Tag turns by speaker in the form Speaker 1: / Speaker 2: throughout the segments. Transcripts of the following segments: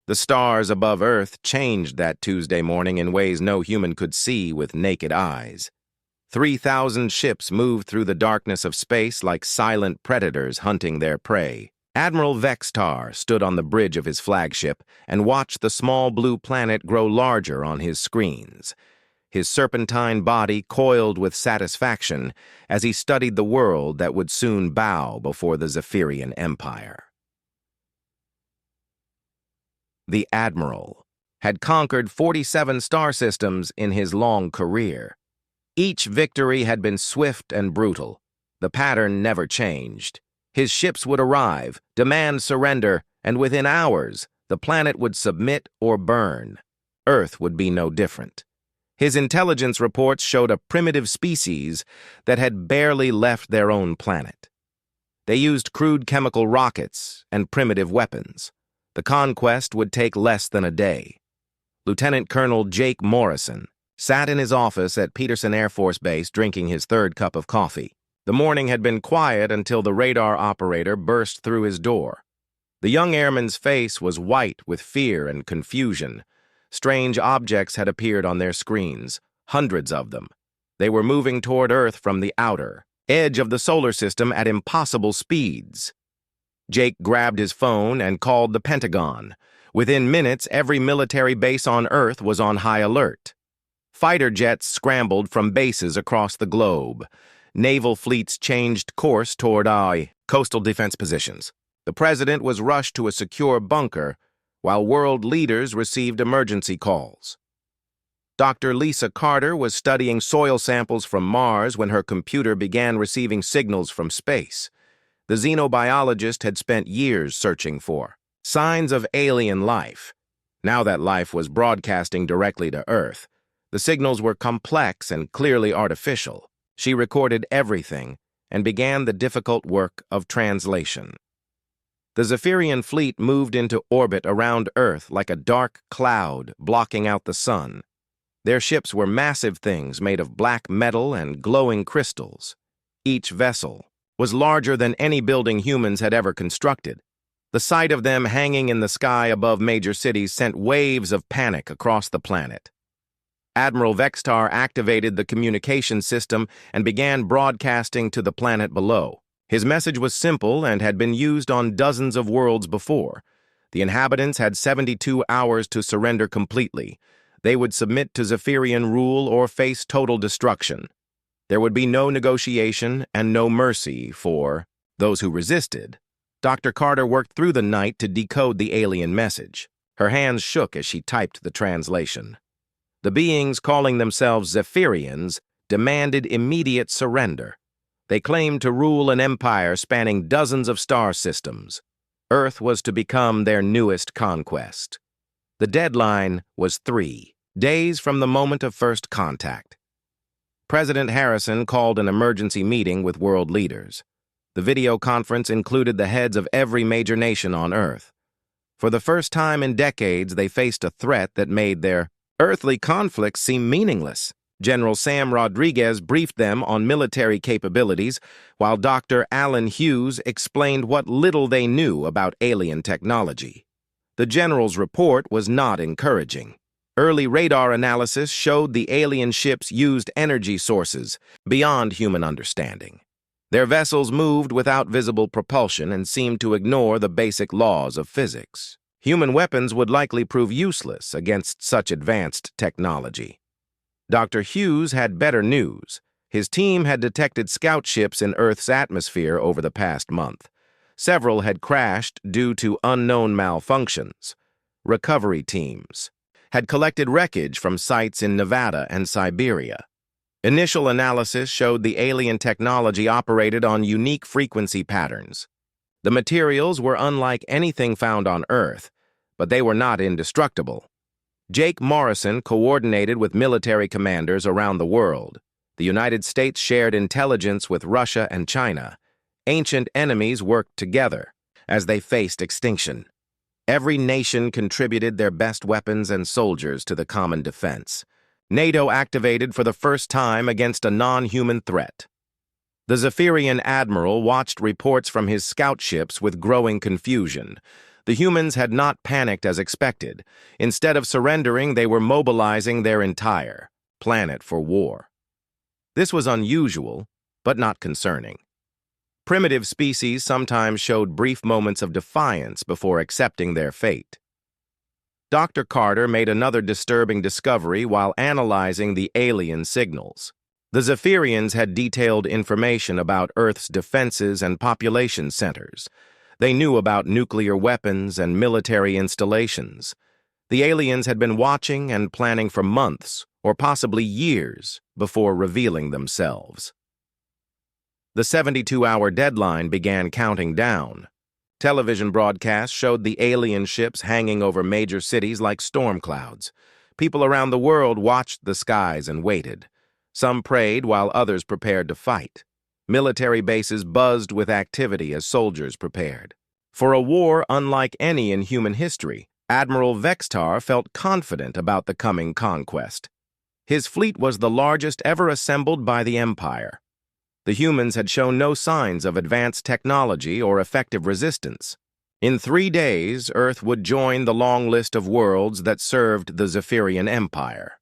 Speaker 1: The stars above Earth changed that Tuesday morning in ways no human could see with naked eyes. 3,000 ships moved through the darkness of space like silent predators hunting their prey. Admiral Vextar stood on the bridge of his flagship and watched the small blue planet grow larger on his screens. His serpentine body coiled with satisfaction as he studied the world that would soon bow before the Zephyrian Empire. The Admiral had conquered 47 star systems in his long career. Each victory had been swift and brutal. The pattern never changed. His ships would arrive, demand surrender, and within hours, the planet would submit or burn. Earth would be no different. His intelligence reports showed a primitive species that had barely left their own planet. They used crude chemical rockets and primitive weapons. The conquest would take less than a day. Lieutenant Colonel Jake Morrison sat in his office at Peterson Air Force Base drinking his third cup of coffee. The morning had been quiet until the radar operator burst through his door. The young airman's face was white with fear and confusion. Strange objects had appeared on their screens, hundreds of them. They were moving toward Earth from the outer edge of the solar system at impossible speeds. Jake grabbed his phone and called the Pentagon. Within minutes, every military base on Earth was on high alert. Fighter jets scrambled from bases across the globe. Naval fleets changed course toward coastal defense positions. The president was rushed to a secure bunker, while world leaders received emergency calls. Dr. Lisa Carter was studying soil samples from Mars when her computer began receiving signals from space. The xenobiologist had spent years searching for signs of alien life. Now that life was broadcasting directly to Earth, the signals were complex and clearly artificial. She recorded everything and began the difficult work of translation. The Zephyrian fleet moved into orbit around Earth like a dark cloud blocking out the sun. Their ships were massive things made of black metal and glowing crystals. Each vessel was larger than any building humans had ever constructed. The sight of them hanging in the sky above major cities sent waves of panic across the planet. Admiral Vextar activated the communication system and began broadcasting to the planet below. His message was simple and had been used on dozens of worlds before. The inhabitants had 72 hours to surrender completely. They would submit to Zephyrian rule or face total destruction. There would be no negotiation and no mercy for those who resisted. Dr. Carter worked through the night to decode the alien message. Her hands shook as she typed the translation. The beings calling themselves Zephyrians demanded immediate surrender. They claimed to rule an empire spanning dozens of star systems. Earth was to become their newest conquest. The deadline was 3 days from the moment of first contact. President Harrison called an emergency meeting with world leaders. The video conference included the heads of every major nation on Earth. For the first time in decades, they faced a threat that made their earthly conflicts seem meaningless. General Sam Rodriguez briefed them on military capabilities, while Dr. Alan Hughes explained what little they knew about alien technology. The general's report was not encouraging. Early radar analysis showed the alien ships used energy sources beyond human understanding. Their vessels moved without visible propulsion and seemed to ignore the basic laws of physics. Human weapons would likely prove useless against such advanced technology. Dr. Hughes had better news. His team had detected scout ships in Earth's atmosphere over the past month. Several had crashed due to unknown malfunctions. Recovery teams had collected wreckage from sites in Nevada and Siberia. Initial analysis showed the alien technology operated on unique frequency patterns. The materials were unlike anything found on Earth, but they were not indestructible. Jake Morrison coordinated with military commanders around the world. The United States shared intelligence with Russia and China. Ancient enemies worked together as they faced extinction. Every nation contributed their best weapons and soldiers to the common defense. NATO activated for the first time against a non-human threat. The Zephyrian admiral watched reports from his scout ships with growing confusion. The humans had not panicked as expected. Instead of surrendering, they were mobilizing their entire planet for war. This was unusual, but not concerning. Primitive species sometimes showed brief moments of defiance before accepting their fate. Dr. Carter made another disturbing discovery while analyzing the alien signals. The Zephyrians had detailed information about Earth's defenses and population centers. They knew about nuclear weapons and military installations. The aliens had been watching and planning for months, or possibly years, before revealing themselves. The 72-hour deadline began counting down. Television broadcasts showed the alien ships hanging over major cities like storm clouds. People around the world watched the skies and waited. Some prayed while others prepared to fight. Military bases buzzed with activity as soldiers prepared. For a war unlike any in human history, Admiral Vextar felt confident about the coming conquest. His fleet was the largest ever assembled by the Empire. The humans had shown no signs of advanced technology or effective resistance. In 3 days, Earth would join the long list of worlds that served the Zephyrian Empire.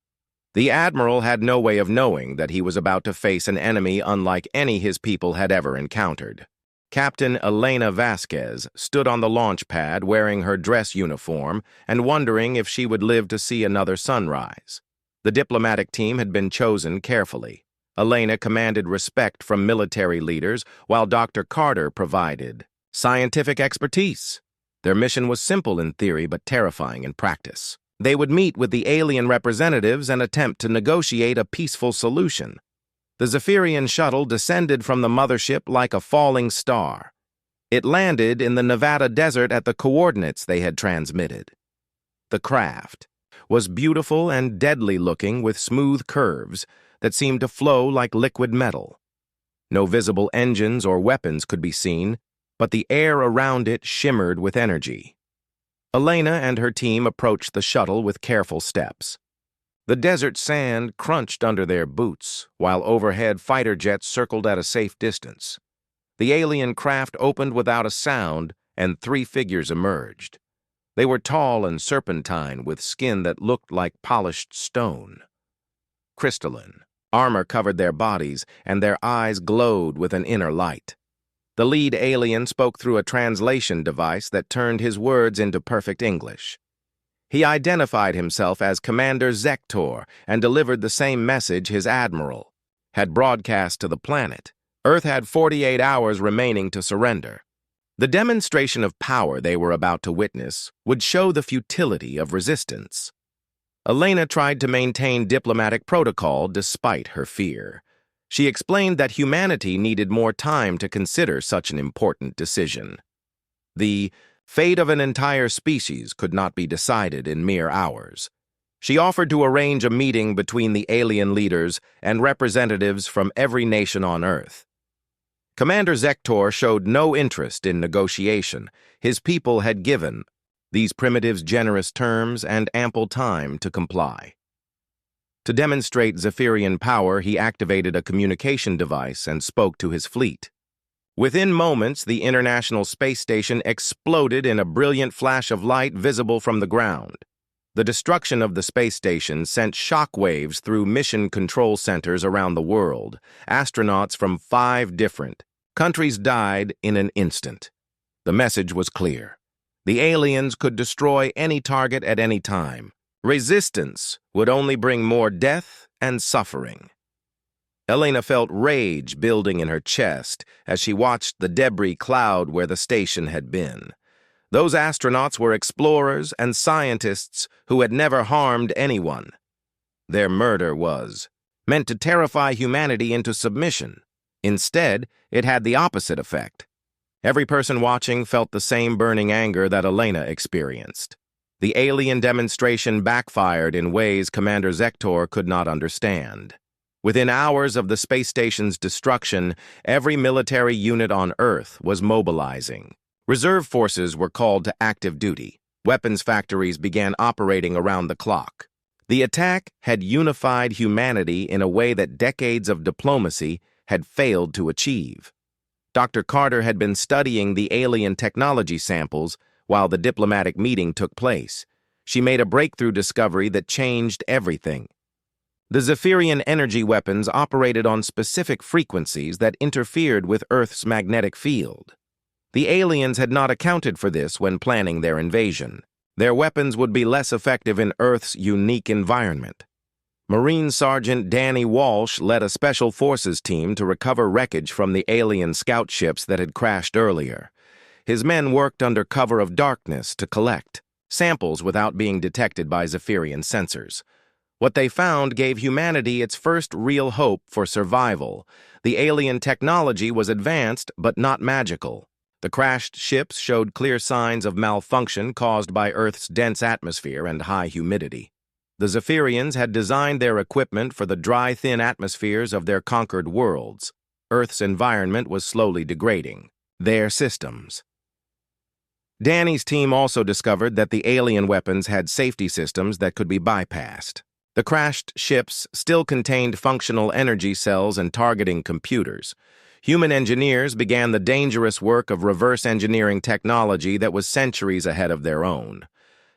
Speaker 1: The Admiral had no way of knowing that he was about to face an enemy unlike any his people had ever encountered. Captain Elena Vasquez stood on the launch pad wearing her dress uniform and wondering if she would live to see another sunrise. The diplomatic team had been chosen carefully. Elena commanded respect from military leaders, while Dr. Carter provided scientific expertise. Their mission was simple in theory but terrifying in practice. They would meet with the alien representatives and attempt to negotiate a peaceful solution. The Zephyrian shuttle descended from the mothership like a falling star. It landed in the Nevada desert at the coordinates they had transmitted. The craft was beautiful and deadly-looking with smooth curves that seemed to flow like liquid metal. No visible engines or weapons could be seen, but the air around it shimmered with energy. Elena and her team approached the shuttle with careful steps. The desert sand crunched under their boots, while overhead fighter jets circled at a safe distance. The alien craft opened without a sound, and 3 figures emerged. They were tall and serpentine, with skin that looked like polished stone. Crystalline. Armor covered their bodies, and their eyes glowed with an inner light. The lead alien spoke through a translation device that turned his words into perfect English. He identified himself as Commander Zektor and delivered the same message his admiral had broadcast to the planet. Earth had 48 hours remaining to surrender. The demonstration of power they were about to witness would show the futility of resistance. Elena tried to maintain diplomatic protocol despite her fear. She explained that humanity needed more time to consider such an important decision. The fate of an entire species could not be decided in mere hours. She offered to arrange a meeting between the alien leaders and representatives from every nation on Earth. Commander Zektor showed no interest in negotiation. His people had given these primitives generous terms and ample time to comply. To demonstrate Zephyrian power, he activated a communication device and spoke to his fleet. Within moments, the International Space Station exploded in a brilliant flash of light visible from the ground. The destruction of the space station sent shockwaves through mission control centers around the world. Astronauts from 5 different countries died in an instant. The message was clear. The aliens could destroy any target at any time. Resistance would only bring more death and suffering. Elena felt rage building in her chest as she watched the debris cloud where the station had been. Those astronauts were explorers and scientists who had never harmed anyone. Their murder was meant to terrify humanity into submission. Instead, it had the opposite effect. Every person watching felt the same burning anger that Elena experienced. The alien demonstration backfired in ways Commander Zektor could not understand. Within hours of the space station's destruction, every military unit on Earth was mobilizing. Reserve forces were called to active duty. Weapons factories began operating around the clock. The attack had unified humanity in a way that decades of diplomacy had failed to achieve. Dr. Carter had been studying the alien technology samples while the diplomatic meeting took place. She made a breakthrough discovery that changed everything. The Zephyrian energy weapons operated on specific frequencies that interfered with Earth's magnetic field. The aliens had not accounted for this when planning their invasion. Their weapons would be less effective in Earth's unique environment. Marine Sergeant Danny Walsh led a special forces team to recover wreckage from the alien scout ships that had crashed earlier. His men worked under cover of darkness to collect samples without being detected by Zephyrian sensors. What they found gave humanity its first real hope for survival. The alien technology was advanced but not magical. The crashed ships showed clear signs of malfunction caused by Earth's dense atmosphere and high humidity. The Zephyrians had designed their equipment for the dry, thin atmospheres of their conquered worlds. Earth's environment was slowly degrading. Their systems. Danny's team also discovered that the alien weapons had safety systems that could be bypassed. The crashed ships still contained functional energy cells and targeting computers. Human engineers began the dangerous work of reverse engineering technology that was centuries ahead of their own.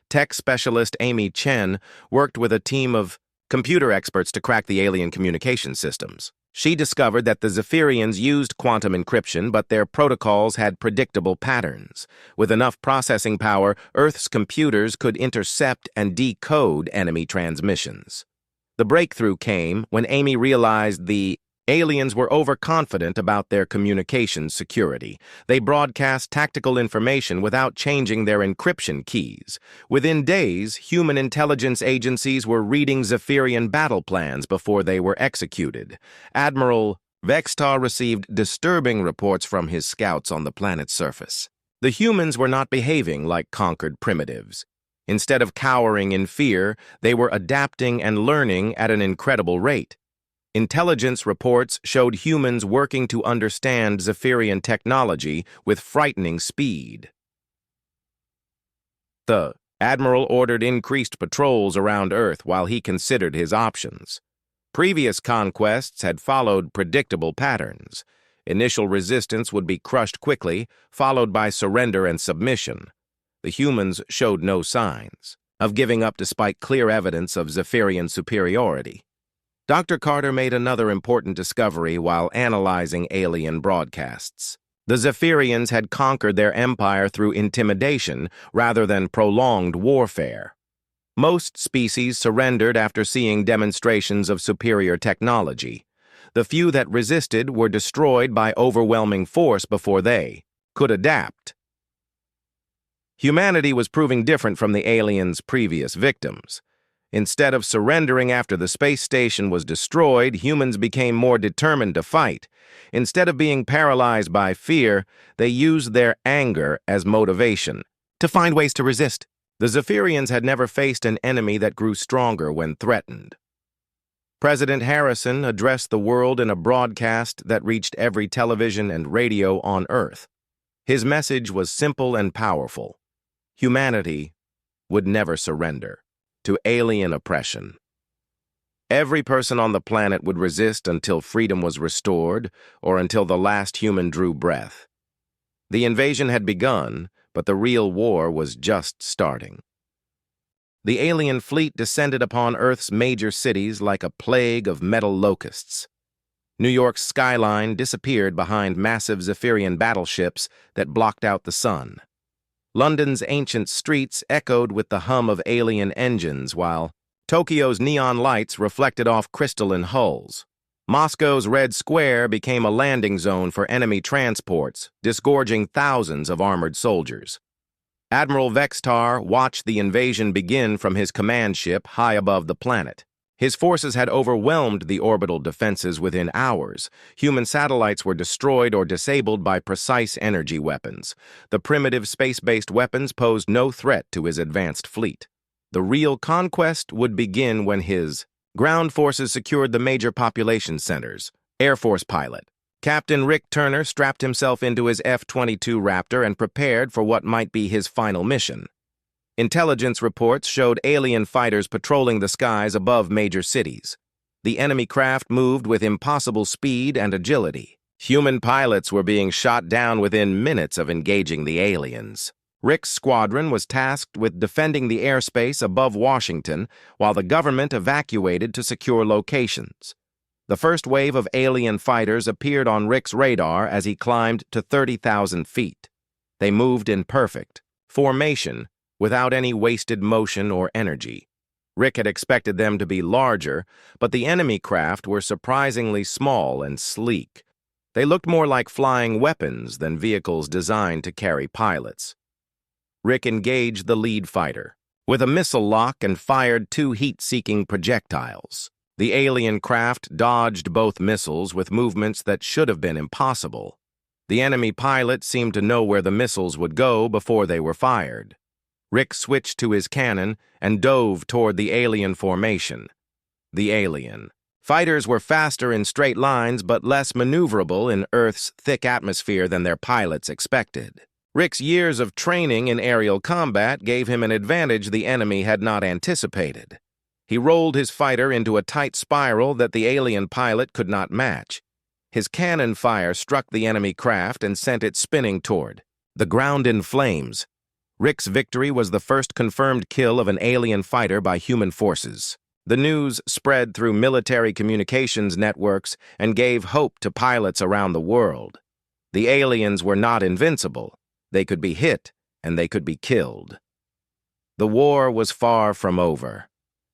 Speaker 1: Tech specialist Amy Chen worked with a team of computer experts to crack the alien communication systems. She discovered that the Zephyrians used quantum encryption, but their protocols had predictable patterns. With enough processing power, Earth's computers could intercept and decode enemy transmissions. The breakthrough came when Amy realized the aliens were overconfident about their communications security. They broadcast tactical information without changing their encryption keys. Within days, human intelligence agencies were reading Zephyrian battle plans before they were executed. Admiral Vextar received disturbing reports from his scouts on the planet's surface. The humans were not behaving like conquered primitives. Instead of cowering in fear, they were adapting and learning at an incredible rate. Intelligence reports showed humans working to understand Zephyrian technology with frightening speed. The Admiral ordered increased patrols around Earth while he considered his options. Previous conquests had followed predictable patterns. Initial resistance would be crushed quickly, followed by surrender and submission. The humans showed no signs of giving up despite clear evidence of Zephyrian superiority. Dr. Carter made another important discovery while analyzing alien broadcasts. The Zephyrians had conquered their empire through intimidation rather than prolonged warfare. Most species surrendered after seeing demonstrations of superior technology. The few that resisted were destroyed by overwhelming force before they could adapt. Humanity was proving different from the aliens' previous victims. Instead of surrendering after the space station was destroyed, humans became more determined to fight. Instead of being paralyzed by fear, they used their anger as motivation to find ways to resist. The Zephyrians had never faced an enemy that grew stronger when threatened. President Harrison addressed the world in a broadcast that reached every television and radio on Earth. His message was simple and powerful. Humanity would never surrender to alien oppression. Every person on the planet would resist until freedom was restored or until the last human drew breath. The invasion had begun, but the real war was just starting. The alien fleet descended upon Earth's major cities like a plague of metal locusts. New York's skyline disappeared behind massive Zephyrian battleships that blocked out the sun. London's ancient streets echoed with the hum of alien engines, while Tokyo's neon lights reflected off crystalline hulls. Moscow's Red Square became a landing zone for enemy transports, disgorging thousands of armored soldiers. Admiral Vextar watched the invasion begin from his command ship high above the planet. His forces had overwhelmed the orbital defenses within hours. Human satellites were destroyed or disabled by precise energy weapons. The primitive space-based weapons posed no threat to his advanced fleet. The real conquest would begin when his ground forces secured the major population centers. Air Force pilot Captain Rick Turner strapped himself into his F-22 Raptor and prepared for what might be his final mission. Intelligence reports showed alien fighters patrolling the skies above major cities. The enemy craft moved with impossible speed and agility. Human pilots were being shot down within minutes of engaging the aliens. Rick's squadron was tasked with defending the airspace above Washington while the government evacuated to secure locations. The first wave of alien fighters appeared on Rick's radar as he climbed to 30,000 feet. They moved in perfect formation without any wasted motion or energy. Rick had expected them to be larger, but the enemy craft were surprisingly small and sleek. They looked more like flying weapons than vehicles designed to carry pilots. Rick engaged the lead fighter with a missile lock and fired 2 heat-seeking projectiles. The alien craft dodged both missiles with movements that should have been impossible. The enemy pilot seemed to know where the missiles would go before they were fired. Rick switched to his cannon and dove toward the alien formation. The alien fighters were faster in straight lines but less maneuverable in Earth's thick atmosphere than their pilots expected. Rick's years of training in aerial combat gave him an advantage the enemy had not anticipated. He rolled his fighter into a tight spiral that the alien pilot could not match. His cannon fire struck the enemy craft and sent it spinning toward the ground in flames. Rick's victory was the first confirmed kill of an alien fighter by human forces. The news spread through military communications networks and gave hope to pilots around the world. The aliens were not invincible. They could be hit, and they could be killed. The war was far from over.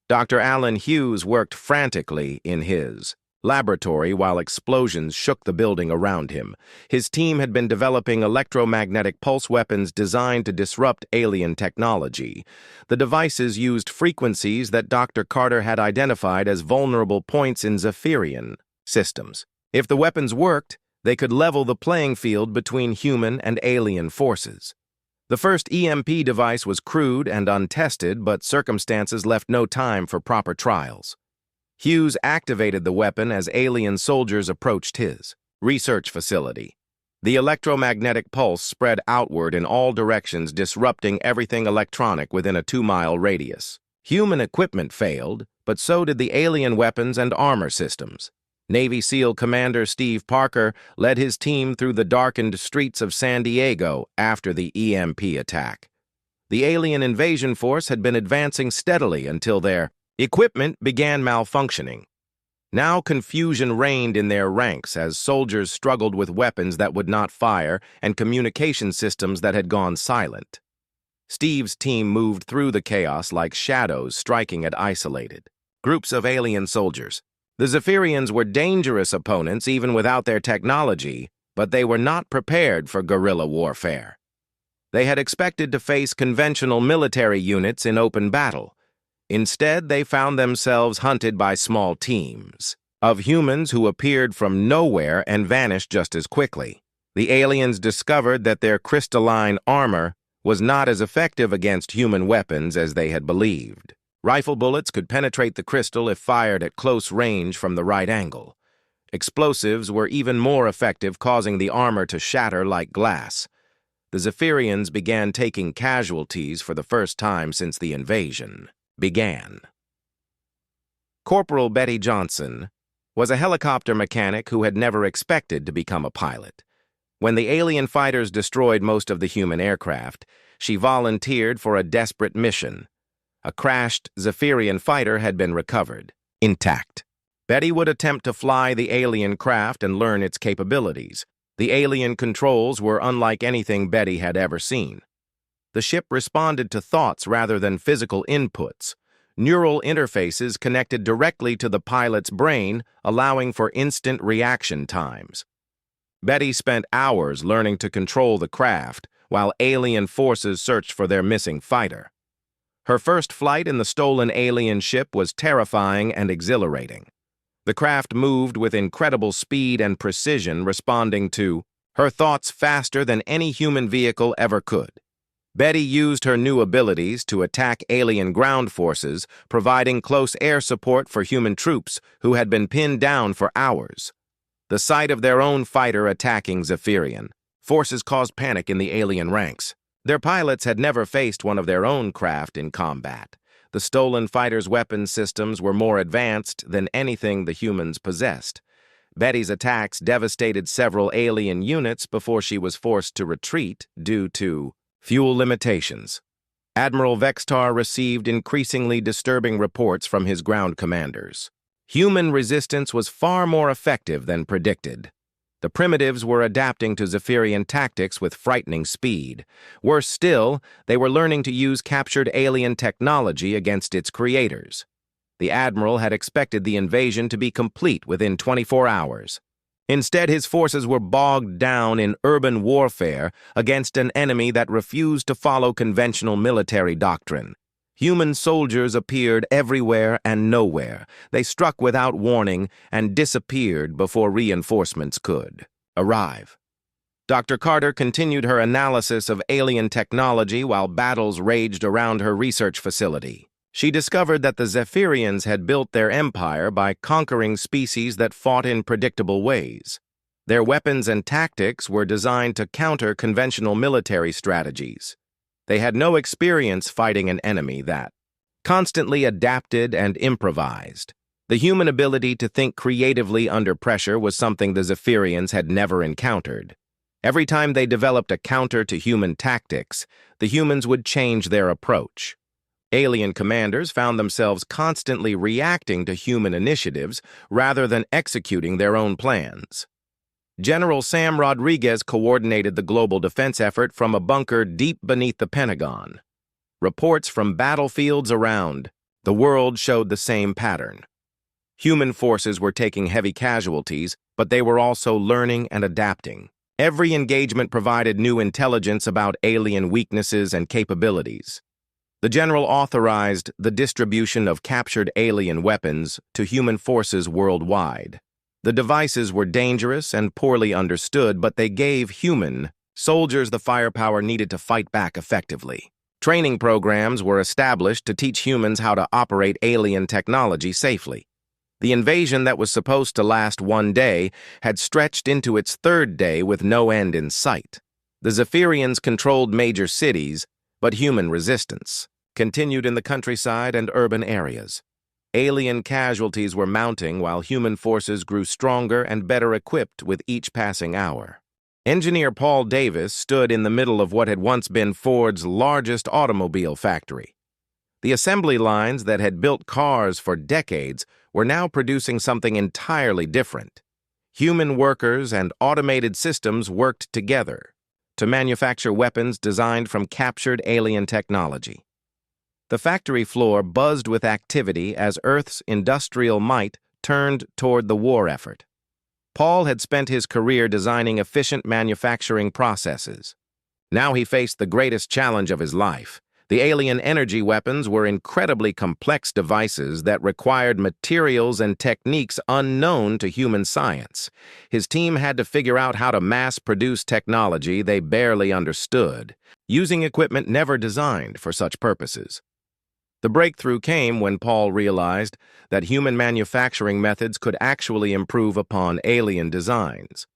Speaker 1: Dr. Alan Hughes worked frantically in his laboratory while explosions shook the building around him. His team had been developing electromagnetic pulse weapons designed to disrupt alien technology. The devices used frequencies that Dr. Carter had identified as vulnerable points in Zephyrian systems. If the weapons worked, they could level the playing field between human and alien forces. The first EMP device was crude and untested, but circumstances left no time for proper trials. Hughes activated the weapon as alien soldiers approached his research facility. The electromagnetic pulse spread outward in all directions, disrupting everything electronic within a 2-mile radius. Human equipment failed, but so did the alien weapons and armor systems. Navy SEAL Commander Steve Parker led his team through the darkened streets of San Diego after the EMP attack. The alien invasion force had been advancing steadily until their equipment began malfunctioning. Now confusion reigned in their ranks as soldiers struggled with weapons that would not fire and communication systems that had gone silent. Steve's team moved through the chaos like shadows striking at isolated groups of alien soldiers. The Zephyrians were dangerous opponents even without their technology, but they were not prepared for guerrilla warfare. They had expected to face conventional military units in open battle. Instead, they found themselves hunted by small teams of humans who appeared from nowhere and vanished just as quickly. The aliens discovered that their crystalline armor was not as effective against human weapons as they had believed. Rifle bullets could penetrate the crystal if fired at close range from the right angle. Explosives were even more effective, causing the armor to shatter like glass. The Zephyrians began taking casualties for the first time since the invasion began. Corporal Betty Johnson was a helicopter mechanic who had never expected to become a pilot. When the alien fighters destroyed most of the human aircraft, she volunteered for a desperate mission. A crashed Zephyrian fighter had been recovered, intact. Betty would attempt to fly the alien craft and learn its capabilities. The alien controls were unlike anything Betty had ever seen. The ship responded to thoughts rather than physical inputs. Neural interfaces connected directly to the pilot's brain, allowing for instant reaction times. Betty spent hours learning to control the craft, while alien forces searched for their missing fighter. Her first flight in the stolen alien ship was terrifying and exhilarating. The craft moved with incredible speed and precision, responding to her thoughts faster than any human vehicle ever could. Betty used her new abilities to attack alien ground forces, providing close air support for human troops who had been pinned down for hours. The sight of their own fighter attacking Zephyrian forces caused panic in the alien ranks. Their pilots had never faced one of their own craft in combat. The stolen fighters' weapon systems were more advanced than anything the humans possessed. Betty's attacks devastated several alien units before she was forced to retreat due to Fuel limitations. Admiral Vextar received increasingly disturbing reports from his ground commanders. Human resistance was far more effective than predicted. The primitives were adapting to Zephyrian tactics with frightening speed. Worse still, they were learning to use captured alien technology against its creators. The Admiral had expected the invasion to be complete within 24 hours. Instead, his forces were bogged down in urban warfare against an enemy that refused to follow conventional military doctrine. Human soldiers appeared everywhere and nowhere. They struck without warning and disappeared before reinforcements could arrive. Dr. Carter continued her analysis of alien technology while battles raged around her research facility. She discovered that the Zephyrians had built their empire by conquering species that fought in predictable ways. Their weapons and tactics were designed to counter conventional military strategies. They had no experience fighting an enemy that constantly adapted and improvised. The human ability to think creatively under pressure was something the Zephyrians had never encountered. Every time they developed a counter to human tactics, the humans would change their approach. Alien commanders found themselves constantly reacting to human initiatives rather than executing their own plans. General Sam Rodriguez coordinated the global defense effort from a bunker deep beneath the Pentagon. Reports from battlefields around the world showed the same pattern. Human forces were taking heavy casualties, but they were also learning and adapting. Every engagement provided new intelligence about alien weaknesses and capabilities. The general authorized the distribution of captured alien weapons to human forces worldwide. The devices were dangerous and poorly understood, but they gave human soldiers the firepower needed to fight back effectively. Training programs were established to teach humans how to operate alien technology safely. The invasion that was supposed to last one day had stretched into its third day with no end in sight. The Zephyrians controlled major cities, but human resistance continued in the countryside and urban areas. Alien casualties were mounting while human forces grew stronger and better equipped with each passing hour. Engineer Paul Davis stood in the middle of what had once been Ford's largest automobile factory. The assembly lines that had built cars for decades were now producing something entirely different. Human workers and automated systems worked together to manufacture weapons designed from captured alien technology. The factory floor buzzed with activity as Earth's industrial might turned toward the war effort. Paul had spent his career designing efficient manufacturing processes. Now he faced the greatest challenge of his life. The alien energy weapons were incredibly complex devices that required materials and techniques unknown to human science. His team had to figure out how to mass-produce technology they barely understood, using equipment never designed for such purposes. The breakthrough came when Paul realized that human manufacturing methods could actually improve upon alien designs.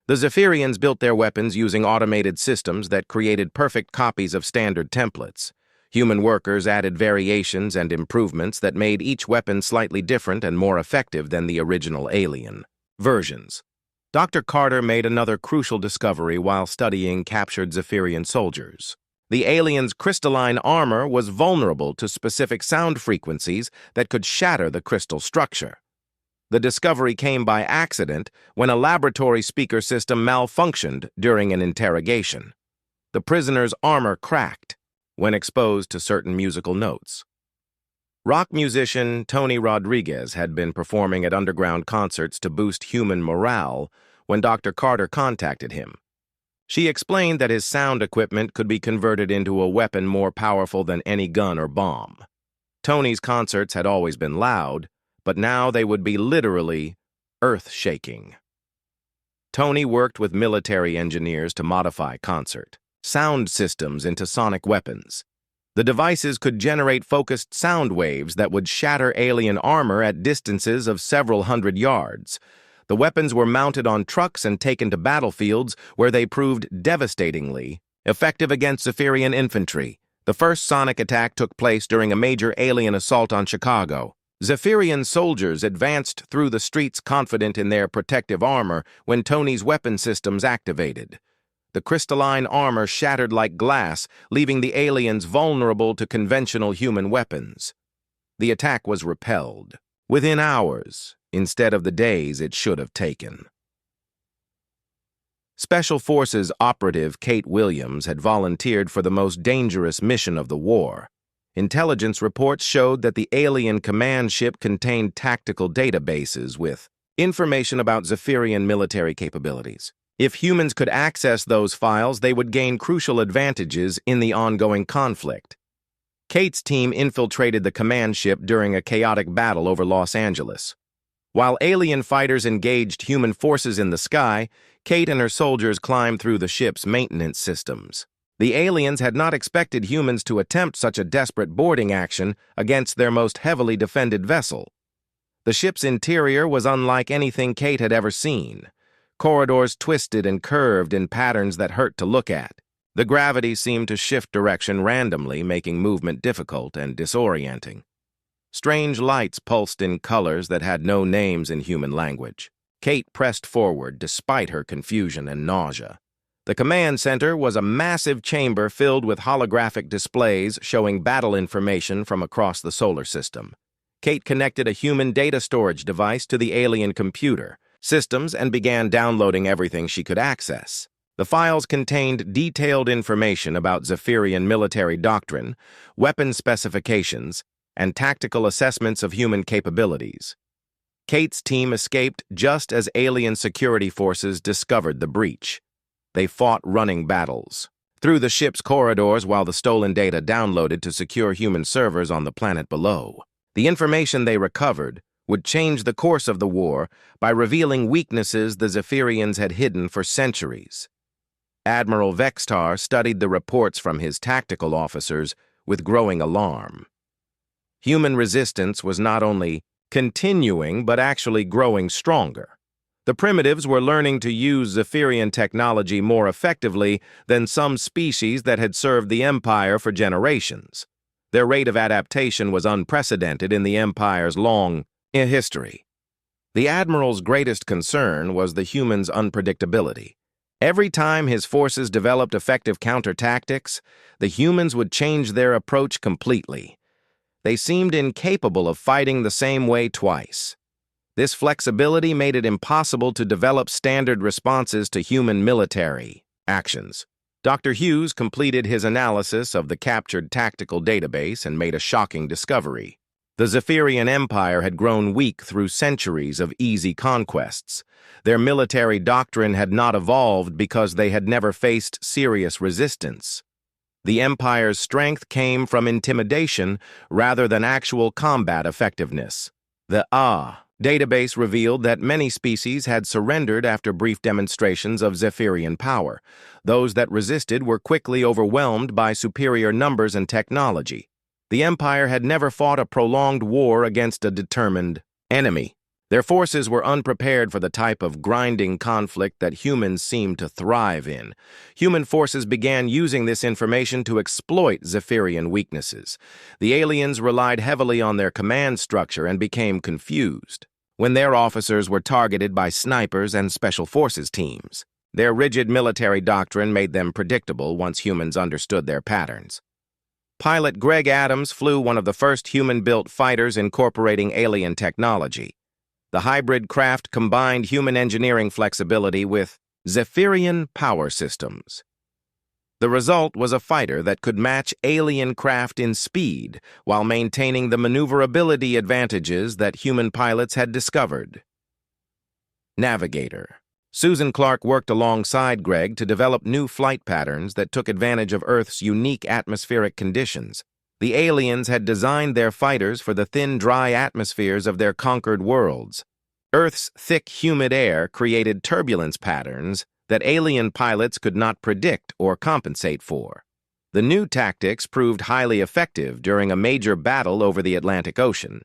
Speaker 1: The Zephyrians built their weapons using automated systems that created perfect copies of standard templates. Human workers added variations and improvements that made each weapon slightly different and more effective than the original alien versions. Dr. Carter made another crucial discovery while studying captured Zephyrian soldiers. The aliens' crystalline armor was vulnerable to specific sound frequencies that could shatter the crystal structure. The discovery came by accident when a laboratory speaker system malfunctioned during an interrogation. The prisoner's armor cracked when exposed to certain musical notes. Rock musician Tony Rodriguez had been performing at underground concerts to boost human morale when Dr. Carter contacted him. She explained that his sound equipment could be converted into a weapon more powerful than any gun or bomb. Tony's concerts had always been loud, but now they would be literally earth-shaking. Tony worked with military engineers to modify concert sound systems into sonic weapons. The devices could generate focused sound waves that would shatter alien armor at distances of several hundred yards. The weapons were mounted on trucks and taken to battlefields where they proved devastatingly effective against Zephyrian infantry. The first sonic attack took place during a major alien assault on Chicago. Zephyrian soldiers advanced through the streets confident in their protective armor when Tony's weapon systems activated. The crystalline armor shattered like glass, leaving the aliens vulnerable to conventional human weapons. The attack was repelled, within hours, instead of the days it should have taken. Special Forces operative Kate Williams had volunteered for the most dangerous mission of the war. Intelligence reports showed that the alien command ship contained tactical databases with information about Zephyrian military capabilities. If humans could access those files, they would gain crucial advantages in the ongoing conflict. Kate's team infiltrated the command ship during a chaotic battle over Los Angeles. While alien fighters engaged human forces in the sky, Kate and her soldiers climbed through the ship's maintenance systems. The aliens had not expected humans to attempt such a desperate boarding action against their most heavily defended vessel. The ship's interior was unlike anything Kate had ever seen. Corridors twisted and curved in patterns that hurt to look at. The gravity seemed to shift direction randomly, making movement difficult and disorienting. Strange lights pulsed in colors that had no names in human language. Kate pressed forward despite her confusion and nausea. The command center was a massive chamber filled with holographic displays showing battle information from across the solar system. Kate connected a human data storage device to the alien computer systems and began downloading everything she could access. The files contained detailed information about Zephyrian military doctrine, weapon specifications, and tactical assessments of human capabilities. Kate's team escaped just as alien security forces discovered the breach. They fought running battles through the ship's corridors while the stolen data downloaded to secure human servers on the planet below. The information they recovered would change the course of the war by revealing weaknesses the Zephyrians had hidden for centuries. Admiral Vextar studied the reports from his tactical officers with growing alarm. Human resistance was not only continuing but actually growing stronger. The primitives were learning to use Zephyrian technology more effectively than some species that had served the Empire for generations. Their rate of adaptation was unprecedented in the Empire's long history. The Admiral's greatest concern was the humans' unpredictability. Every time his forces developed effective counter-tactics, the humans would change their approach completely. They seemed incapable of fighting the same way twice. This flexibility made it impossible to develop standard responses to human military actions. Dr. Hughes completed his analysis of the captured tactical database and made a shocking discovery. The Zephyrian Empire had grown weak through centuries of easy conquests. Their military doctrine had not evolved because they had never faced serious resistance. The Empire's strength came from intimidation rather than actual combat effectiveness. The database revealed that many species had surrendered after brief demonstrations of Zephyrian power. Those that resisted were quickly overwhelmed by superior numbers and technology. The Empire had never fought a prolonged war against a determined enemy. Their forces were unprepared for the type of grinding conflict that humans seemed to thrive in. Human forces began using this information to exploit Zephyrian weaknesses. The aliens relied heavily on their command structure and became confused when their officers were targeted by snipers and special forces teams. Their rigid military doctrine made them predictable once humans understood their patterns. Pilot Greg Adams flew one of the first human-built fighters incorporating alien technology. The hybrid craft combined human engineering flexibility with Zephyrian power systems. The result was a fighter that could match alien craft in speed while maintaining the maneuverability advantages that human pilots had discovered. Navigator. Susan Clark worked alongside Greg to develop new flight patterns that took advantage of Earth's unique atmospheric conditions. The aliens had designed their fighters for the thin, dry atmospheres of their conquered worlds. Earth's thick, humid air created turbulence patterns that alien pilots could not predict or compensate for. The new tactics proved highly effective during a major battle over the Atlantic Ocean.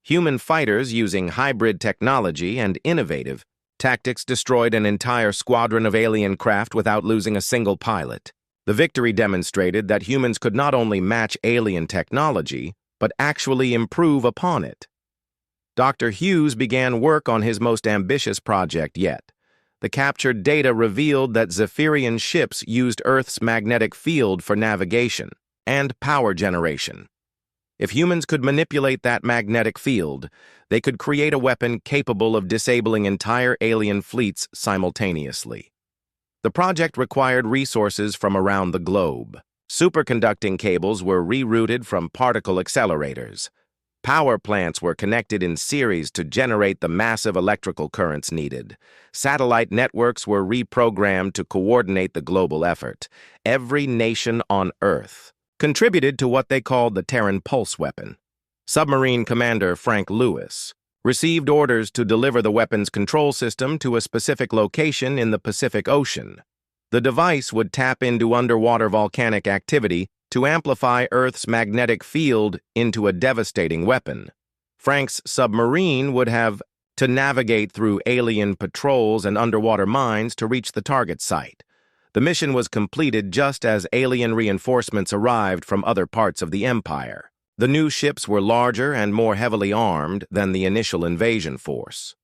Speaker 1: Human fighters using hybrid technology and innovative tactics destroyed an entire squadron of alien craft without losing a single pilot. The victory demonstrated that humans could not only match alien technology, but actually improve upon it. Dr. Hughes began work on his most ambitious project yet, The captured data revealed that Zephyrian ships used Earth's magnetic field for navigation and power generation. If humans could manipulate that magnetic field, they could create a weapon capable of disabling entire alien fleets simultaneously. The project required resources from around the globe. Superconducting cables were rerouted from particle accelerators. Power plants were connected in series to generate the massive electrical currents needed. Satellite networks were reprogrammed to coordinate the global effort. Every nation on Earth contributed to what they called the Terran Pulse weapon. Submarine Commander Frank Lewis received orders to deliver the weapon's control system to a specific location in the Pacific Ocean. The device would tap into underwater volcanic activity to amplify Earth's magnetic field into a devastating weapon. Frank's submarine would have to navigate through alien patrols and underwater mines to reach the target site. The mission was completed just as alien reinforcements arrived from other parts of the Empire. The new ships were larger and more heavily armed than the initial invasion force.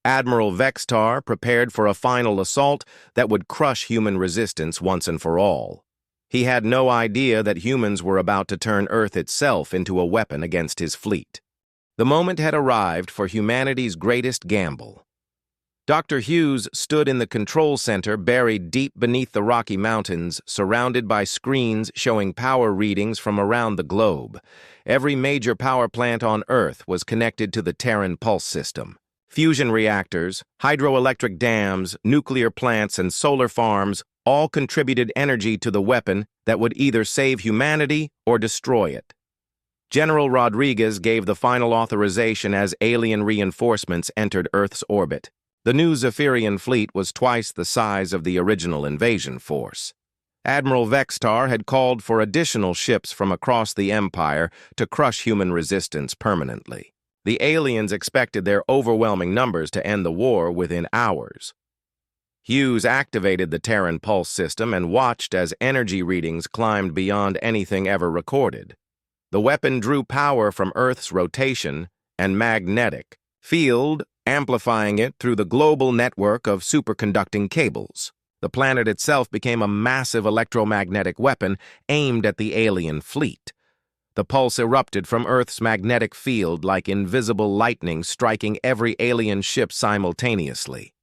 Speaker 1: Admiral Vextar prepared for a final assault that would crush human resistance once and for all. He had no idea that humans were about to turn Earth itself into a weapon against his fleet. The moment had arrived for humanity's greatest gamble. Dr. Hughes stood in the control center buried deep beneath the Rocky Mountains, surrounded by screens showing power readings from around the globe. Every major power plant on Earth was connected to the Terran Pulse system. Fusion reactors, hydroelectric dams, nuclear plants, and solar farms all contributed energy to the weapon that would either save humanity or destroy it. General Rodriguez gave the final authorization as alien reinforcements entered Earth's orbit. The new Zephyrian fleet was twice the size of the original invasion force. Admiral Vextar had called for additional ships from across the Empire to crush human resistance permanently. The aliens expected their overwhelming numbers to end the war within hours. Hughes activated the Terran Pulse system and watched as energy readings climbed beyond anything ever recorded. The weapon drew power from Earth's rotation and magnetic field, amplifying it through the global network of superconducting cables. The planet itself became a massive electromagnetic weapon aimed at the alien fleet. The pulse erupted from Earth's magnetic field like invisible lightning, striking every alien ship simultaneously.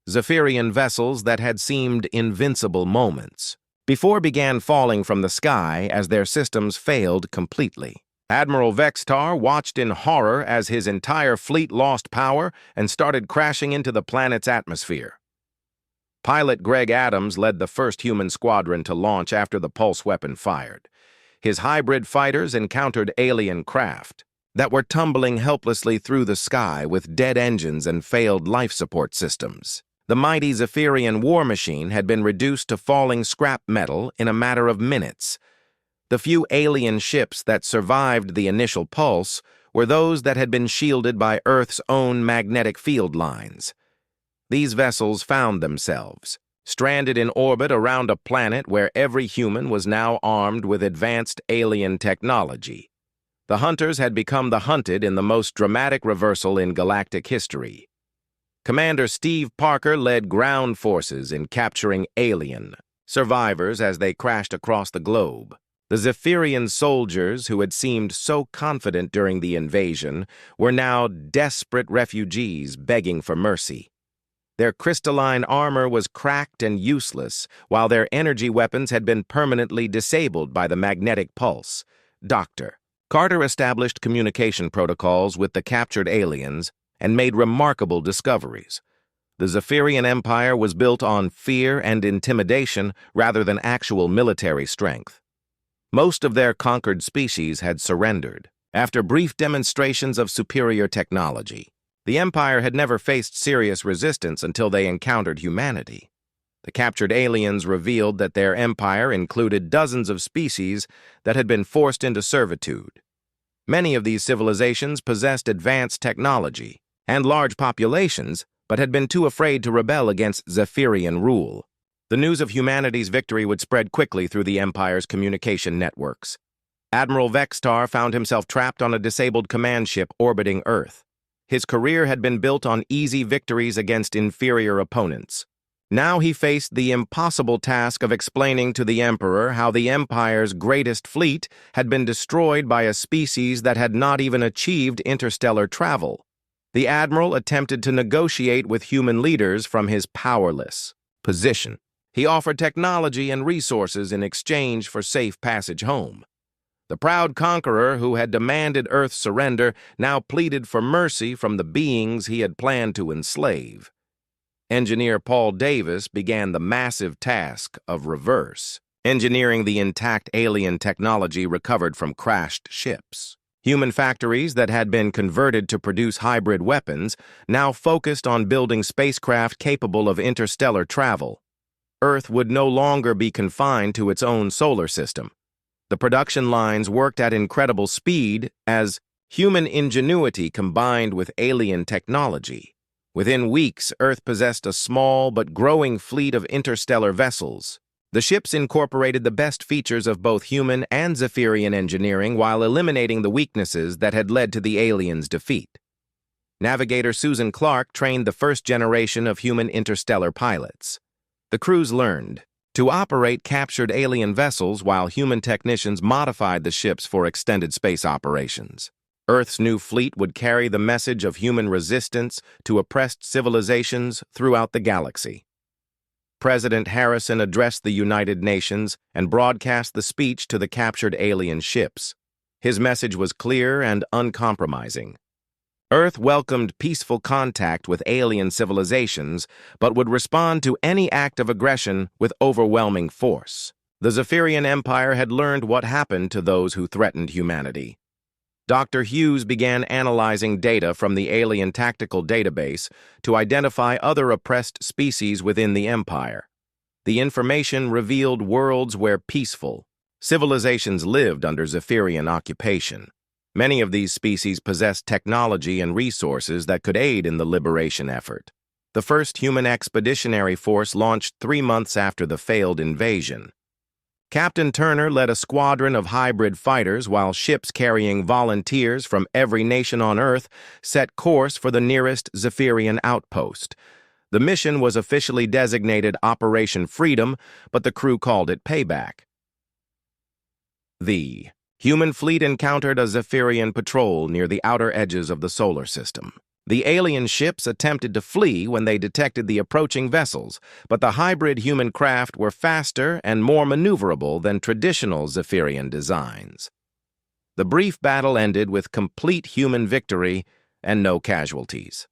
Speaker 1: Zephyrian vessels that had seemed invincible moments before began falling from the sky as their systems failed completely. Admiral Vextar watched in horror as his entire fleet lost power and started crashing into the planet's atmosphere. Pilot Greg Adams led the first human squadron to launch after the pulse weapon fired. His hybrid fighters encountered alien craft that were tumbling helplessly through the sky with dead engines and failed life support systems. The mighty Zephyrian war machine had been reduced to falling scrap metal in a matter of minutes. The few alien ships that survived the initial pulse were those that had been shielded by Earth's own magnetic field lines. These vessels found themselves stranded in orbit around a planet where every human was now armed with advanced alien technology. The hunters had become the hunted in the most dramatic reversal in galactic history. Commander Steve Parker led ground forces in capturing alien survivors as they crashed across the globe. The Zephyrian soldiers, who had seemed so confident during the invasion, were now desperate refugees begging for mercy. Their crystalline armor was cracked and useless, while their energy weapons had been permanently disabled by the magnetic pulse. Dr. Carter established communication protocols with the captured aliens and made remarkable discoveries. The Zephyrian Empire was built on fear and intimidation rather than actual military strength. Most of their conquered species had surrendered after brief demonstrations of superior technology. The Empire had never faced serious resistance until they encountered humanity. The captured aliens revealed that their empire included dozens of species that had been forced into servitude. Many of these civilizations possessed advanced technology and large populations, but had been too afraid to rebel against Zephyrian rule. The news of humanity's victory would spread quickly through the Empire's communication networks. Admiral Vextar found himself trapped on a disabled command ship orbiting Earth. His career had been built on easy victories against inferior opponents. Now he faced the impossible task of explaining to the Emperor how the Empire's greatest fleet had been destroyed by a species that had not even achieved interstellar travel. The Admiral attempted to negotiate with human leaders from his powerless position. He offered technology and resources in exchange for safe passage home. The proud conqueror who had demanded Earth's surrender now pleaded for mercy from the beings he had planned to enslave. Engineer Paul Davis began the massive task of reverse engineering the intact alien technology recovered from crashed ships. Human factories that had been converted to produce hybrid weapons now focused on building spacecraft capable of interstellar travel. Earth would no longer be confined to its own solar system. The production lines worked at incredible speed as human ingenuity combined with alien technology. Within weeks, Earth possessed a small but growing fleet of interstellar vessels. The ships incorporated the best features of both human and Zephyrian engineering while eliminating the weaknesses that had led to the aliens' defeat. Navigator Susan Clark trained the first generation of human interstellar pilots. The crews learned to operate captured alien vessels while human technicians modified the ships for extended space operations. Earth's new fleet would carry the message of human resistance to oppressed civilizations throughout the galaxy. President Harrison addressed the United Nations and broadcast the speech to the captured alien ships. His message was clear and uncompromising. Earth welcomed peaceful contact with alien civilizations, but would respond to any act of aggression with overwhelming force. The Zephyrian Empire had learned what happened to those who threatened humanity. Dr. Hughes began analyzing data from the Alien Tactical Database to identify other oppressed species within the Empire. The information revealed worlds where peaceful civilizations lived under Zephyrian occupation. Many of these species possessed technology and resources that could aid in the liberation effort. The first human expeditionary force launched 3 months after the failed invasion. Captain Turner led a squadron of hybrid fighters while ships carrying volunteers from every nation on Earth set course for the nearest Zephyrian outpost. The mission was officially designated Operation Freedom, but the crew called it Payback. The human fleet encountered a Zephyrian patrol near the outer edges of the solar system. The alien ships attempted to flee when they detected the approaching vessels, but the hybrid human craft were faster and more maneuverable than traditional Zephyrian designs. The brief battle ended with complete human victory and no casualties.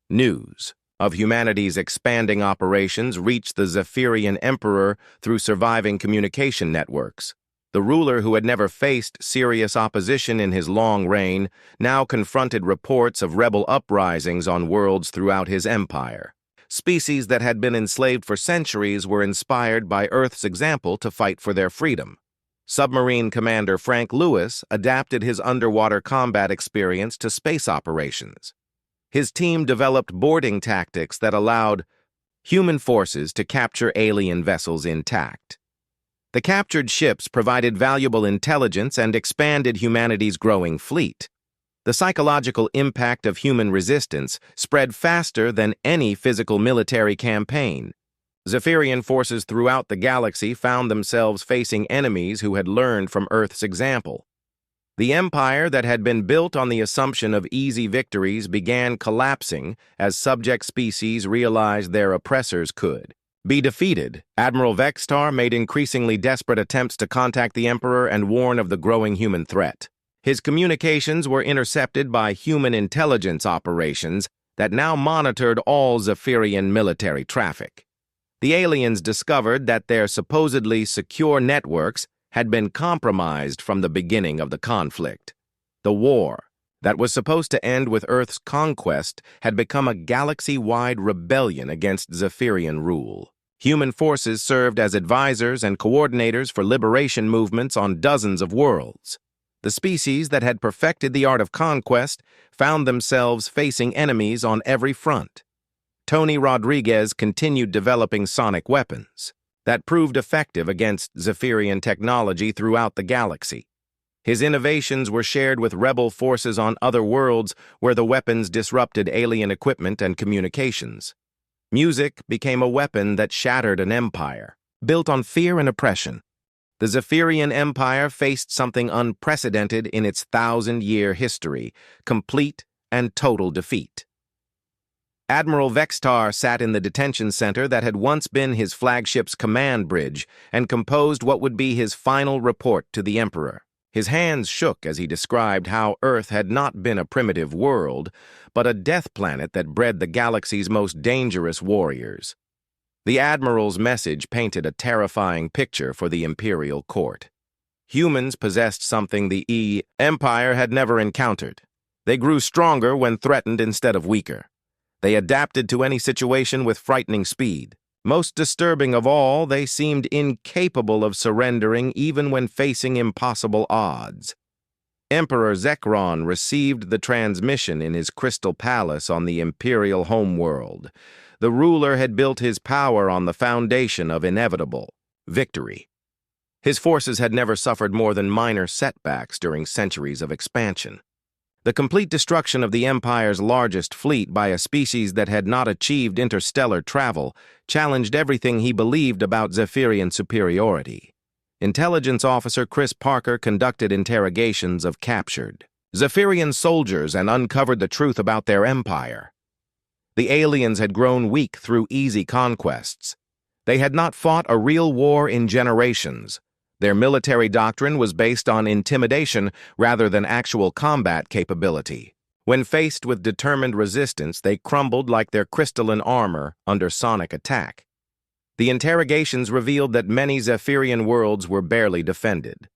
Speaker 1: News of humanity's expanding operations reached the Zephyrian Emperor through surviving communication networks. The ruler, who had never faced serious opposition in his long reign, now confronted reports of rebel uprisings on worlds throughout his empire. Species that had been enslaved for centuries were inspired by Earth's example to fight for their freedom. Submarine Commander Frank Lewis adapted his underwater combat experience to space operations. His team developed boarding tactics that allowed human forces to capture alien vessels intact. The captured ships provided valuable intelligence and expanded humanity's growing fleet. The psychological impact of human resistance spread faster than any physical military campaign. Zephyrian forces throughout the galaxy found themselves facing enemies who had learned from Earth's example. The empire that had been built on the assumption of easy victories began collapsing as subject species realized their oppressors could be defeated. Admiral Vextar made increasingly desperate attempts to contact the Emperor and warn of the growing human threat. His communications were intercepted by human intelligence operations that now monitored all Zephyrian military traffic. The aliens discovered that their supposedly secure networks had been compromised from the beginning of the conflict. The war that was supposed to end with Earth's conquest had become a galaxy-wide rebellion against Zephyrian rule. Human forces served as advisors and coordinators for liberation movements on dozens of worlds. The species that had perfected the art of conquest found themselves facing enemies on every front. Tony Rodriguez continued developing sonic weapons that proved effective against Zephyrian technology throughout the galaxy. His innovations were shared with rebel forces on other worlds where the weapons disrupted alien equipment and communications. Music became a weapon that shattered an empire, built on fear and oppression. The Zephyrian Empire faced something unprecedented in its 1,000-year history, complete and total defeat. Admiral Vextar sat in the detention center that had once been his flagship's command bridge and composed what would be his final report to the Emperor. His hands shook as he described how Earth had not been a primitive world, but a death planet that bred the galaxy's most dangerous warriors. The Admiral's message painted a terrifying picture for the Imperial court. Humans possessed something the Empire had never encountered. They grew stronger when threatened instead of weaker. They adapted to any situation with frightening speed. Most disturbing of all, they seemed incapable of surrendering even when facing impossible odds. Emperor Zekron received the transmission in his crystal palace on the Imperial homeworld. The ruler had built his power on the foundation of inevitable victory. His forces had never suffered more than minor setbacks during centuries of expansion. The complete destruction of the Empire's largest fleet by a species that had not achieved interstellar travel challenged everything he believed about Zephyrian superiority. Intelligence officer Chris Parker conducted interrogations of captured Zephyrian soldiers and uncovered the truth about their empire. The aliens had grown weak through easy conquests. They had not fought a real war in generations. Their military doctrine was based on intimidation rather than actual combat capability. When faced with determined resistance, they crumbled like their crystalline armor under sonic attack. The interrogations revealed that many Zephyrian worlds were barely defended.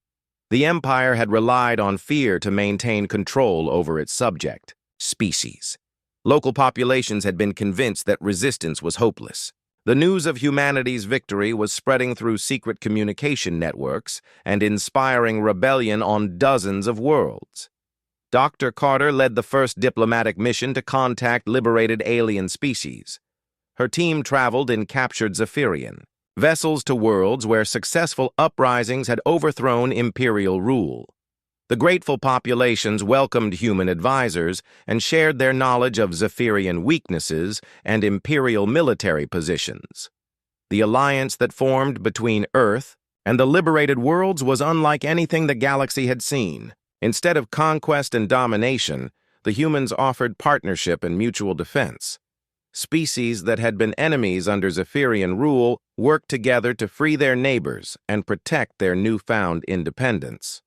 Speaker 1: The Empire had relied on fear to maintain control over its subject species. Local populations had been convinced that resistance was hopeless. The news of humanity's victory was spreading through secret communication networks and inspiring rebellion on dozens of worlds. Dr. Carter led the first diplomatic mission to contact liberated alien species. Her team traveled in captured Zephyrian vessels to worlds where successful uprisings had overthrown imperial rule. The grateful populations welcomed human advisors and shared their knowledge of Zephyrian weaknesses and imperial military positions. The alliance that formed between Earth and the liberated worlds was unlike anything the galaxy had seen. Instead of conquest and domination, the humans offered partnership and mutual defense. Species that had been enemies under Zephyrian rule worked together to free their neighbors and protect their newfound independence.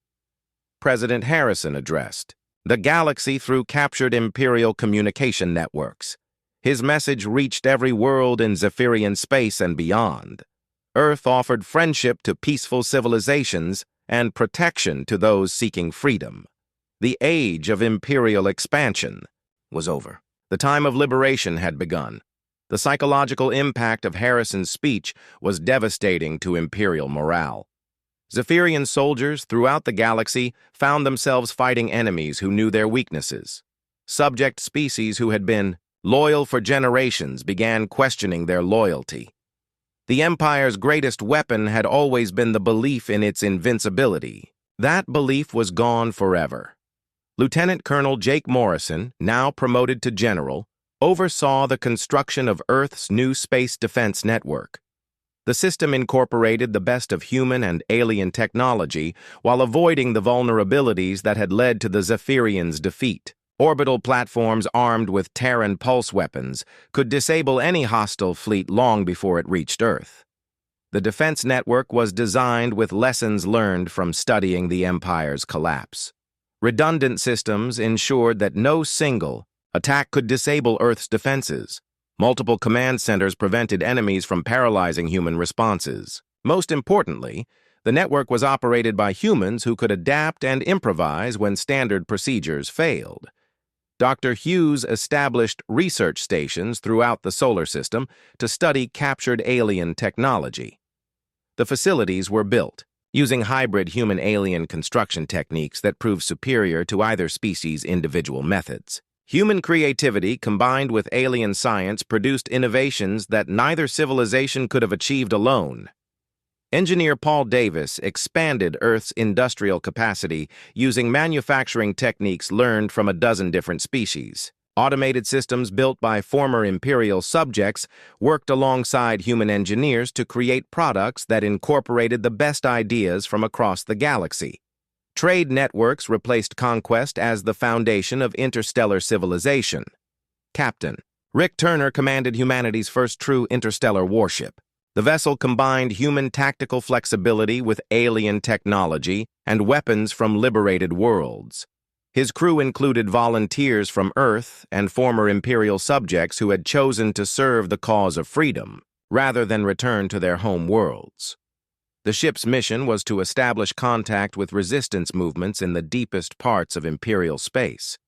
Speaker 1: President Harrison addressed the galaxy through captured Imperial communication networks. His message reached every world in Zephyrian space and beyond. Earth offered friendship to peaceful civilizations and protection to those seeking freedom. The age of Imperial expansion was over. The time of liberation had begun. The psychological impact of Harrison's speech was devastating to Imperial morale. Zephyrian soldiers throughout the galaxy found themselves fighting enemies who knew their weaknesses. Subject species who had been loyal for generations began questioning their loyalty. The Empire's greatest weapon had always been the belief in its invincibility. That belief was gone forever. Lieutenant Colonel Jake Morrison, now promoted to general, oversaw the construction of Earth's new space defense network. The system incorporated the best of human and alien technology while avoiding the vulnerabilities that had led to the Zephyrians' defeat. Orbital platforms armed with Terran pulse weapons could disable any hostile fleet long before it reached Earth. The defense network was designed with lessons learned from studying the Empire's collapse. Redundant systems ensured that no single attack could disable Earth's defenses. Multiple command centers prevented enemies from paralyzing human responses. Most importantly, the network was operated by humans who could adapt and improvise when standard procedures failed. Dr. Hughes established research stations throughout the solar system to study captured alien technology. The facilities were built using hybrid human-alien construction techniques that proved superior to either species' individual methods. Human creativity combined with alien science produced innovations that neither civilization could have achieved alone. Engineer Paul Davis expanded Earth's industrial capacity using manufacturing techniques learned from a dozen different species. Automated systems built by former Imperial subjects worked alongside human engineers to create products that incorporated the best ideas from across the galaxy. Trade networks replaced conquest as the foundation of interstellar civilization. Captain Rick Turner commanded humanity's first true interstellar warship. The vessel combined human tactical flexibility with alien technology and weapons from liberated worlds. His crew included volunteers from Earth and former Imperial subjects who had chosen to serve the cause of freedom, rather than return to their home worlds. The ship's mission was to establish contact with resistance movements in the deepest parts of Imperial space.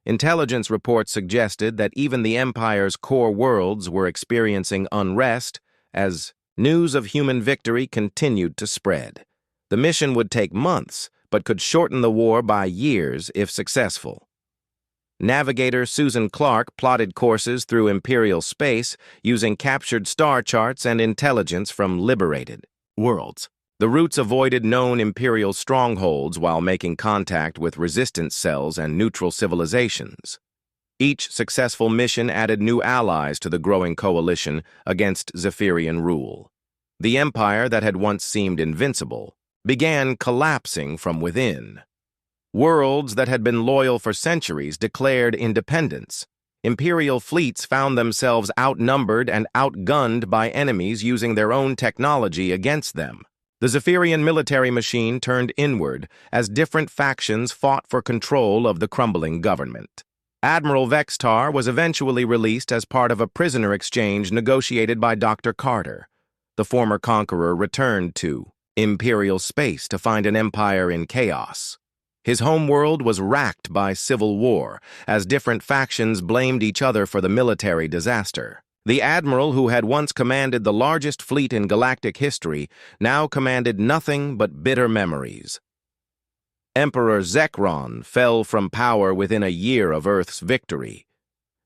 Speaker 1: Intelligence reports suggested that even the Empire's core worlds were experiencing unrest as news of human victory continued to spread. The mission would take months, but could shorten the war by years if successful. Navigator Susan Clark plotted courses through Imperial space using captured star charts and intelligence from liberated worlds. The routes avoided known Imperial strongholds while making contact with resistance cells and neutral civilizations. Each successful mission added new allies to the growing coalition against Zephyrian rule. The empire that had once seemed invincible began collapsing from within. Worlds that had been loyal for centuries declared independence. Imperial fleets found themselves outnumbered and outgunned by enemies using their own technology against them. The Zephyrian military machine turned inward as different factions fought for control of the crumbling government. Admiral Vextar was eventually released as part of a prisoner exchange negotiated by Dr. Carter. The former conqueror returned to Imperial space to find an empire in chaos. His homeworld was racked by civil war, as different factions blamed each other for the military disaster. The admiral who had once commanded the largest fleet in galactic history now commanded nothing but bitter memories. Emperor Zekron fell from power within a year of Earth's victory.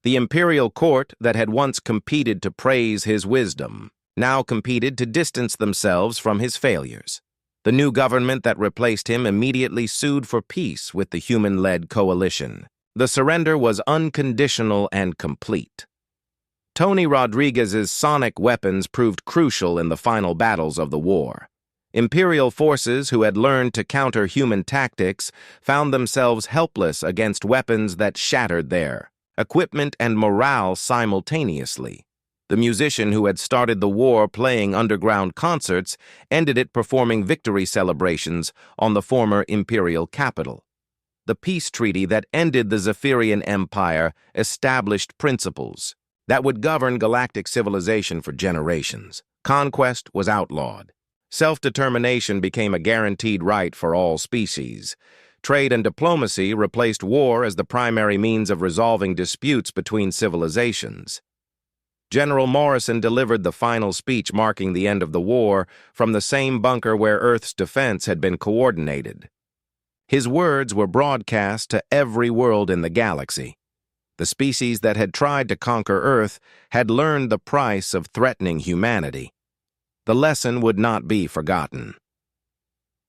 Speaker 1: The Imperial court that had once competed to praise his wisdom now competed to distance themselves from his failures. The new government that replaced him immediately sued for peace with the human-led coalition. The surrender was unconditional and complete. Tony Rodriguez's sonic weapons proved crucial in the final battles of the war. Imperial forces who had learned to counter human tactics found themselves helpless against weapons that shattered their equipment and morale simultaneously. The musician who had started the war playing underground concerts ended it performing victory celebrations on the former Imperial capital. The peace treaty that ended the Zephyrian Empire established principles that would govern galactic civilization for generations. Conquest was outlawed. Self-determination became a guaranteed right for all species. Trade and diplomacy replaced war as the primary means of resolving disputes between civilizations. General Morrison delivered the final speech marking the end of the war from the same bunker where Earth's defense had been coordinated. His words were broadcast to every world in the galaxy. The species that had tried to conquer Earth had learned the price of threatening humanity. The lesson would not be forgotten.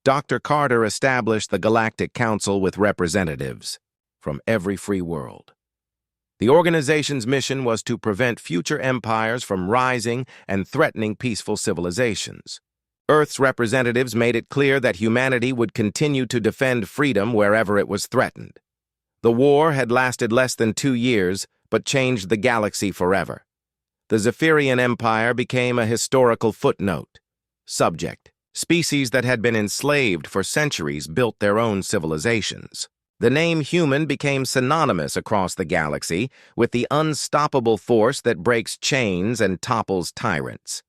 Speaker 1: Dr. Carter established the Galactic Council with representatives from every free world. The organization's mission was to prevent future empires from rising and threatening peaceful civilizations. Earth's representatives made it clear that humanity would continue to defend freedom wherever it was threatened. The war had lasted less than 2 years, but changed the galaxy forever. The Zephyrian Empire became a historical footnote. Subject: species that had been enslaved for centuries built their own civilizations. The name human became synonymous across the galaxy with the unstoppable force that breaks chains and topples tyrants.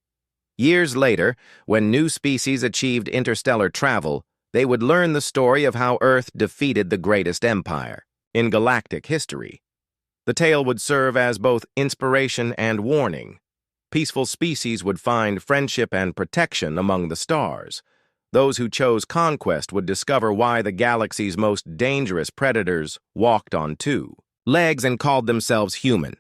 Speaker 1: Years later, when new species achieved interstellar travel, they would learn the story of how Earth defeated the greatest empire in galactic history. The tale would serve as both inspiration and warning. Peaceful species would find friendship and protection among the stars. Those who chose conquest would discover why the galaxy's most dangerous predators walked on 2 legs and called themselves human.